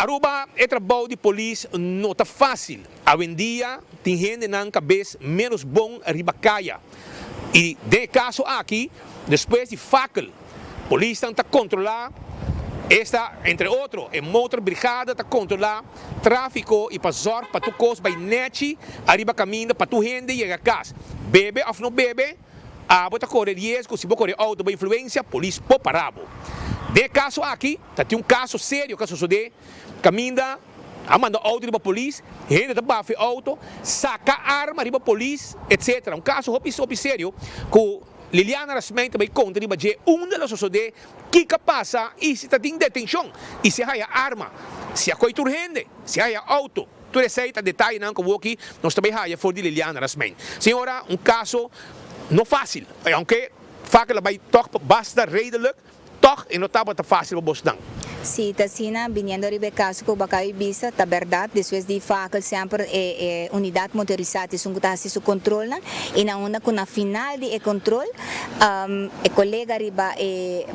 Aruba, o trabalho de polícia não está fácil. Hoje em dia, tem gente na cabeça menos bom arriba caia. E, de caso aqui, depois de faca, a polícia está controlar, esta, entre outros, a motor brigada está controlar tráfico e para zor, para tu coisa, vai net, arriba caminho, para tu gente chegar a casa. Bebe ou não bebe, a bota correr risco, se você correr auto, vai influência, a polícia pode parar. De caso aqui, tem um caso sério que sucede, caminha, manda auto para a polícia, gente está baixo auto, saca arma para a polícia, etc. Um caso sério que Liliana Nascimento vai contra de das sucede que passa e se está em detenção e se há arma, se há coisa urgente, se há auto. Tu receita detalhe não como aqui, nós também há for de Liliana Nascimento. Senhora, um caso não fácil, aunque faca vai tocar basta redelijk. Toch, e não estava tão fácil para você. Sim, Tassina, vindo a caso que o Bacai Bisa, está verdade, depois de faca sempre unidade motorizada, isso que está o controle, e na onda com a final de controle, o colega riba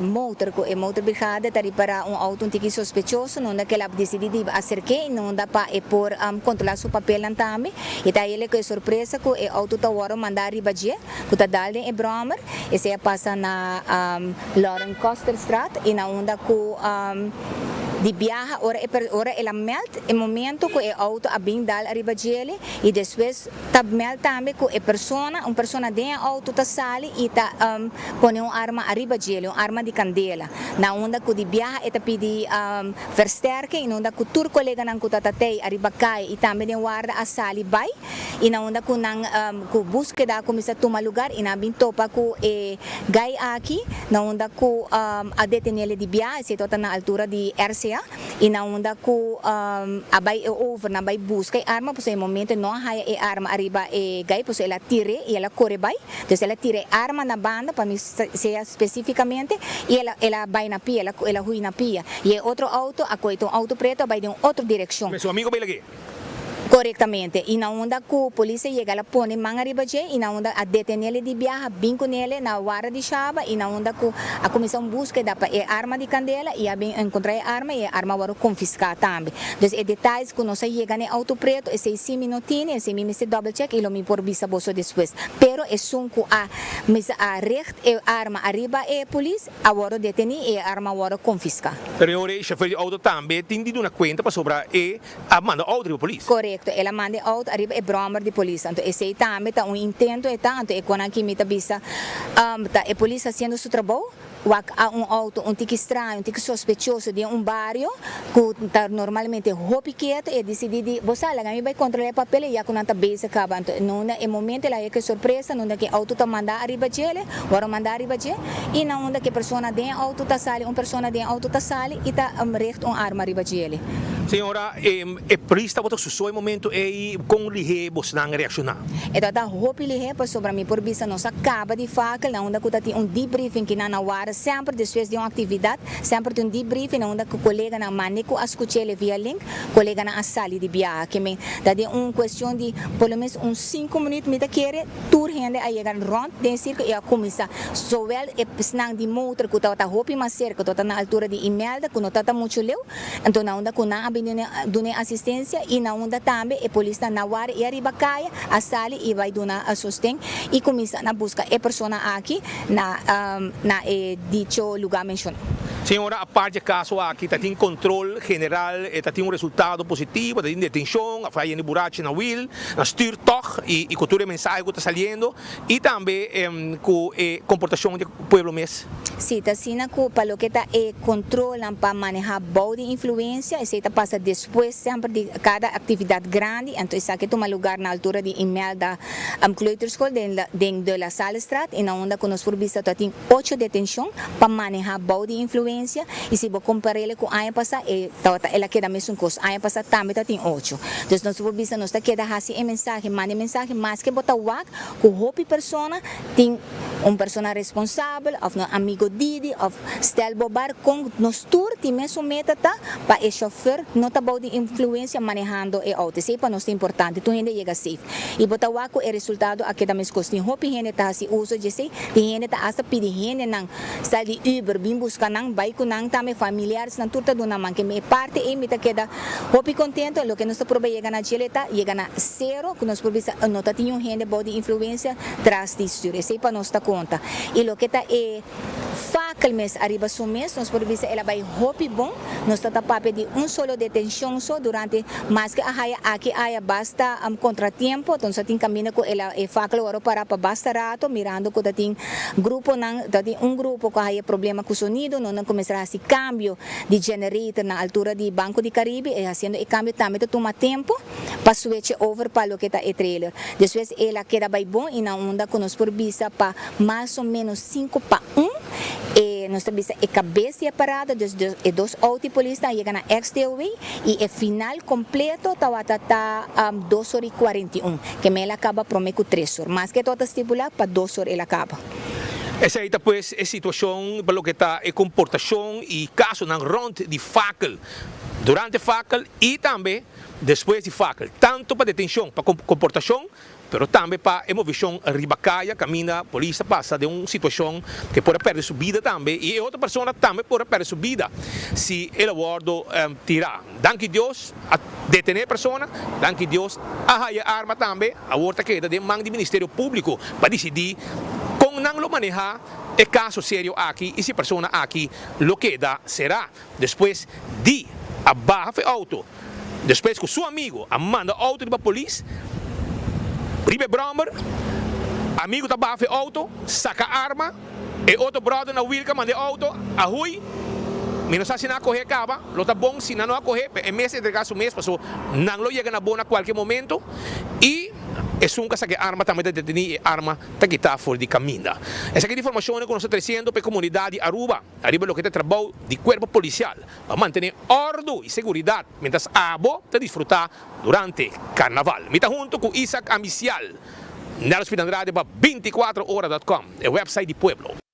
motor brigada está para um auto que sospechoso, não que ela decidiu acercar, não dá para por controlar seu papel também, e tá ele que é surpresa que o auto está agora mandar riba que está dando em Bromer, e se passa na Lauren Coster Straat, e na onda com de viaja, ora ela melt o momento que o auto a bem dal arriba dele e depois tá melt também que uma pessoa dentro do auto tá sale e tá põe uma arma arriba dele, uma arma de candela. Na onda que de viaja eta pedi versterking e na onda que tur colega nang que tá tei arriba cai e também de guarda a sali vai e na onda que nang que búsqueda começa a tomar lugar e na bem topa que gai aqui na onda que a detenele de viaja se tá na altura de RCA e na onda que a vai over na vai busca arma pois em momento não há arma arriba e gai pois ela tire e ela corre vai então ela tire arma na banda para mim ser especificamente e ela vai na pia ela hui na pia e outro auto a coito um auto preto vai de outra direção. Mas seu amigo vai aqui. Corretamente. E na onda que a polícia chega, ela põe mão arriba e na onda a detener ele de viaja, binco nele na hora de chava e na onda que a comissão busca da arma de candela e a encontrar a arma e a arma vai confiscar também. Então, detalhes que nós chega no auto preto, esse 5 minutinhos, esse me se double check e lo me por visa bolso depois. Pero é sunco a recht e arma arriba e a polícia, agora detenir e a arma agora confiscar. Pero ora o chefe de auto também tem de uma conta para sobrar e a manda auto de polícia. Correto. Ela manda auto arriba e Bromer de polícia. Então, esse também tá intento e tanto e quando aqui me tá bisa a polícia fazendo seu trabalho. Auto, tique estranho, tique sospechoso de bairro que tá normalmente roupa quieto e decidi você lá vai controlar o papel e já quando tá base acaba não é momento lá é que surpresa não é que auto tá mandar arriba dele agora mandar arriba dele e não é que pessoa dentro auto tá sale pessoa dentro auto tá sale e tá recht arma arriba dele. Senhora, é polícia botou sussou em momento e com lihe você não reaccionar. Então tá roupa lihe para sobre mim por vista não acaba de faca lá onde que tá tem debriefing que na hora sempre depois de uma atividade, sempre tem debriefing onde o colega na maneco a escutar ele via link, colega na sala de viagem, que me dá de questão de pelo menos 5 minutos me querer tour rende a chegar rond den circo e a começar zowel e snang de motor que tá roupa mais cerca, que tá na altura de Imelda, que não tá muito leu, então na onda que na dune assistência e na onda também a polícia na hora e arriba caia a sala e vai donar a sustento e começa na busca a pessoa aqui na dicho lugar mencionado. Senhora, a parte do caso aqui tem controle general, tem resultado positivo, tem detenção, a falha de buraco na wheel, na stuur toch e cultura mensagem que está saindo e também com a comportação do povo mesmo. Sim, está sendo que para o que está controlam para manejar boa influência, isso está passa depois sempre de cada atividade grande, então isso aqui toma lugar na altura de Imelda Kleuterschool dentro da Salstraat e na onda que nós por vista tem 8 detenções para manejar boa influência e se você comparar ele com a ano passado, ela queda mesmo coisa, a ano passado também tem 8. Então nós por vista nós queda assim mensagem, manda mensagem, mas que botar o que roupa pessoa tem persona responsável, of een amigo Didi, of stel bobar com nos tour, die mensen metata, para o chauffeur, não tá bom de influência manejando o auto. Isso para nós é importante, tu ainda chega safe. E botar o é resultado aqui também costin hopi gente tá se uso de sei, de gente tá asa pedir gente não, sai de Uber, bim buscar não, bike não, também familiares não turta do naman que me parte e me tá queda hopi contento, lo que nós probe chega na chileta, chega na zero, que nós probe não tá tinha gente bom de influência tras de história. Isso para nós tá conta. E lo que tá é facal mes arriba su mes, nós probe ela vai hopi bom, nós tá pape de solo detenção só durante mais que aqui haya basta contratiempo, então só tem caminho com ela e facal ora para basta rato mirando que tem grupo não tem grupo que haya problema com o sonido, não começar a se cambio de generator na altura de Banco de Caribe e fazendo o cambio também toma tempo para switch over para lo que tá o trailer. Depois ela queda bem bom e na onda que nós por vista para mais ou menos 5-1 e nós temos a cabeça parada dos dois autopolistas chegam na exterior e o final completo tá 2h41 que me ela acaba prometo 3 horas mas que toda estipulada para 2 horas ela acaba. Essa aí pues é situação para o que está a comportação e caso ng rond de fakel durante fakel e também depois de fakel tanto para detenção para comportação pero também para a movição ribacaia caminha polícia passa de uma situação que pode perder sua vida também e outra pessoa também pode perder sua vida se ele abordo tirar. Danke Deus a detener a pessoa, danke Deus a arma também a outra queda de mão do Ministério Público para decidir com não lo manejar é caso sério aqui e se a pessoa aqui lo queda será depois de abaixo o auto depois que o seu amigo manda o auto para a polícia ribe brommer, amigo tá bafe auto, saca arma, e outro brother na wilka manda auto, ahui, menos assim na correr acaba, lo tá bom se não correr, é mês entregar o mês, passou, não lo chega na boa a qualquer momento, e é sunca saca arma também tá detenido, arma tá que tá fora de caminho. Essa aqui é a informação que nós estamos trazendo para a comunidade Aruba, arriba lo que é trabalho de corpo policial, para manter ordem e segurança, mientras abo tá desfrutar durante carnaval. Mita junto com Isaac Amicial, Nelson Pinandrade para 24horas.com, o website de Pueblo.